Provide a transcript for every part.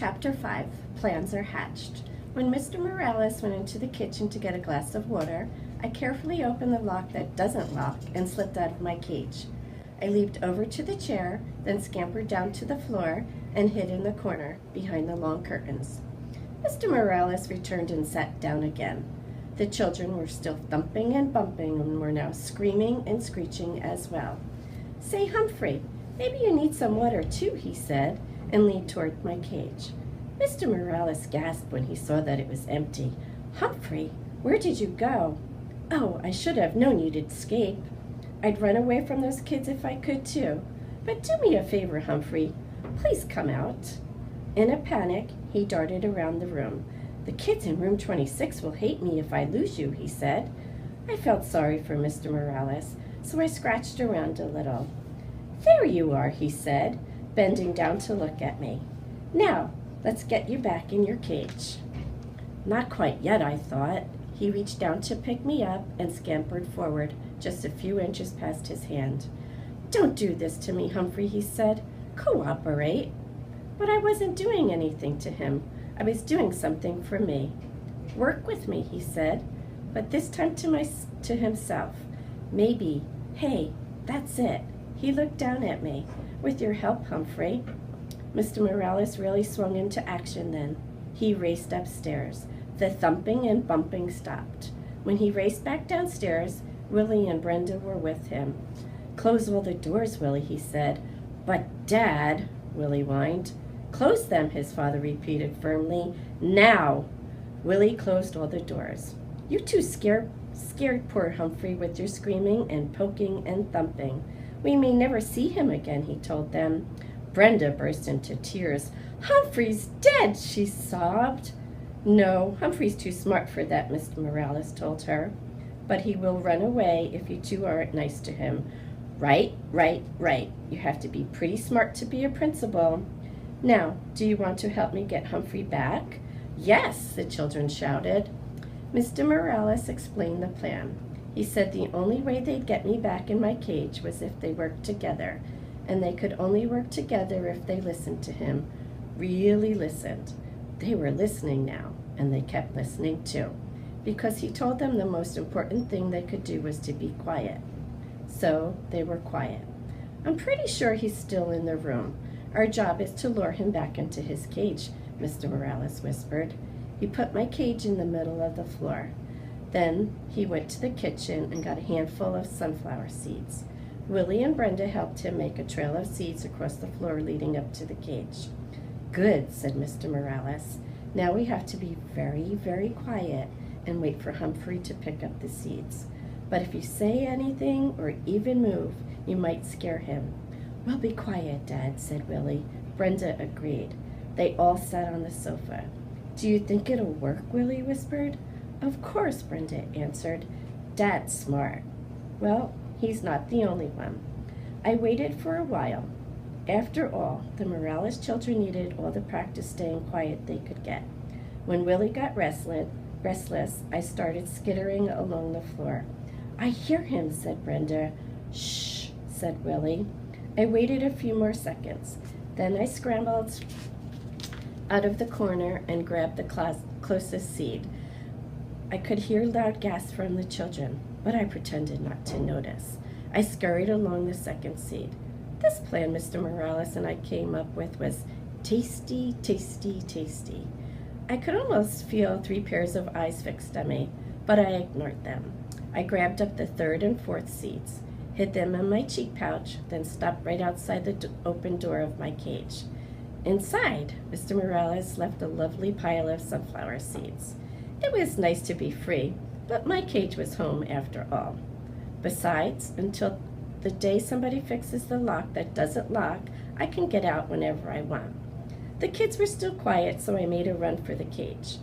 Chapter 5, Plans Are Hatched. When Mr. Morales went into the kitchen to get a glass of water, I carefully opened the lock that doesn't lock and slipped out of my cage. I leaped over to the chair, then scampered down to the floor and hid in the corner behind the long curtains. Mr. Morales returned and sat down again. The children were still thumping and bumping and were now screaming and screeching as well. "Say, Humphrey, maybe you need some water too," he said, and leaned toward my cage. Mr. Morales gasped when he saw that it was empty. "Humphrey, where did you go?" "Oh, I should have known you'd escape. I'd run away from those kids if I could too. But do me a favor, Humphrey. Please come out." In a panic, he darted around the room. "The kids in room 26 will hate me if I lose you," he said. I felt sorry for Mr. Morales, so I scratched around a little. "There you are," he said, bending down to look at me. "Now, let's get you back in your cage." Not quite yet, I thought. He reached down to pick me up and scampered forward, just a few inches past his hand. "Don't do this to me, Humphrey," he said. "Cooperate." But I wasn't doing anything to him. I was doing something for me. "Work with me," he said, but this time to himself. "Maybe. Hey, that's it." He looked down at me. "With your help, Humphrey." Mr. Morales really swung into action then. He raced upstairs. The thumping and bumping stopped. When he raced back downstairs, Willie and Brenda were with him. "Close all the doors, Willie," he said. "But, Dad," Willie whined. "Close them," his father repeated firmly. "Now!" Willie closed all the doors. "You too scared poor Humphrey with your screaming and poking and thumping. We may never see him again," he told them. Brenda burst into tears. "Humphrey's dead," she sobbed. "No, Humphrey's too smart for that," Mr. Morales told her. "But he will run away if you two aren't nice to him." Right. You have to be pretty smart to be a principal. Now, do you want to help me get Humphrey back?" "Yes," the children shouted. Mr. Morales explained the plan. He said the only way they'd get me back in my cage was if they worked together, and they could only work together if they listened to him, really listened. They were listening now, and they kept listening too, because he told them the most important thing they could do was to be quiet. So they were quiet. "I'm pretty sure he's still in the room. Our job is to lure him back into his cage," Mr. Morales whispered. He put my cage in the middle of the floor. Then he went to the kitchen and got a handful of sunflower seeds. Willie and Brenda helped him make a trail of seeds across the floor leading up to the cage. "Good," said Mr. Morales. "Now we have to be very, very quiet and wait for Humphrey to pick up the seeds. But if you say anything or even move, you might scare him." "We'll be quiet, Dad," said Willie. Brenda agreed. They all sat on the sofa. "Do you think it'll work?" Willie whispered. "Of course," Brenda answered. "Dad's smart." Well, he's not the only one. I waited for a while. After all, the Morales children needed all the practice staying quiet they could get. When Willie got restless, I started skittering along the floor. "I hear him," said Brenda. "Shh," said Willie. I waited a few more seconds. Then I scrambled out of the corner and grabbed the closest seed. I could hear loud gasps from the children, but I pretended not to notice. I scurried along the second seed. This plan Mr. Morales and I came up with was tasty, tasty, tasty. I could almost feel 3 pairs of eyes fixed on me, but I ignored them. I grabbed up the 3rd and 4th seeds, hid them in my cheek pouch, then stopped right outside the open door of my cage. Inside, Mr. Morales left a lovely pile of sunflower seeds. It was nice to be free, but my cage was home after all. Besides, until the day somebody fixes the lock that doesn't lock, I can get out whenever I want. The kids were still quiet, so I made a run for the cage.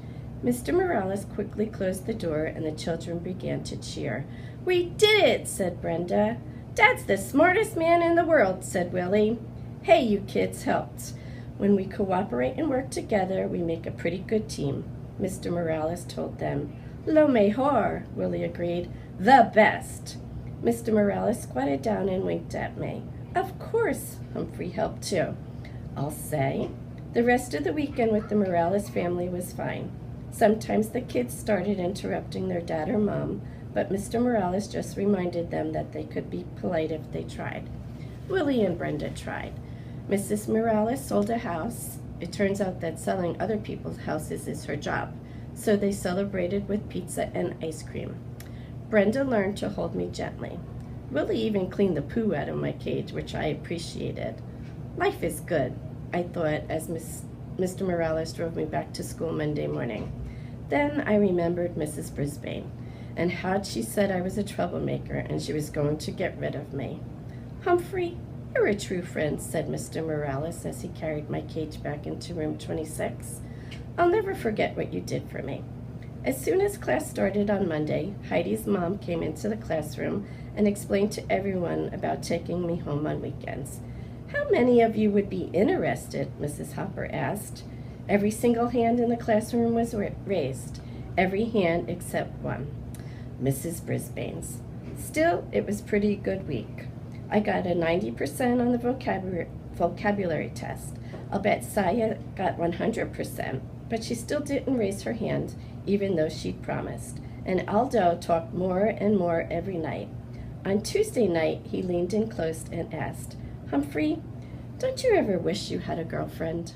Mr. Morales quickly closed the door, and the children began to cheer. "We did it," said Brenda. "Dad's the smartest man in the world," said Willie. "Hey, you kids helped. When we cooperate and work together, we make a pretty good team," Mr. Morales told them. "Lo mejor," Willie agreed. "The best." Mr. Morales squatted down and winked at me. "Of course," Humphrey helped too. I'll say. The rest of the weekend with the Morales family was fine. Sometimes the kids started interrupting their dad or mom, but Mr. Morales just reminded them that they could be polite if they tried. Willie and Brenda tried. Mrs. Morales sold a house. It turns out that selling other people's houses is her job, so they celebrated with pizza and ice cream. Brenda learned to hold me gently. Willie even cleaned the poo out of my cage, which I appreciated. Life is good, I thought, as Mr. Morales drove me back to school Monday morning. Then I remembered Mrs. Brisbane, and how she said I was a troublemaker and she was going to get rid of me. "Humphrey, you're a true friend," said Mr. Morales as he carried my cage back into room 26. "I'll never forget what you did for me." As soon as class started on Monday, Heidi's mom came into the classroom and explained to everyone about taking me home on weekends. "How many of you would be interested?" Mrs. Hopper asked. Every single hand in the classroom was raised, every hand except one, Mrs. Brisbane's. Still, it was a pretty good week. I got a 90% on the vocabulary test. I'll bet Saya got 100%, but she still didn't raise her hand, even though she'd promised. And Aldo talked more and more every night. On Tuesday night, he leaned in close and asked, "Humphrey, don't you ever wish you had a girlfriend?"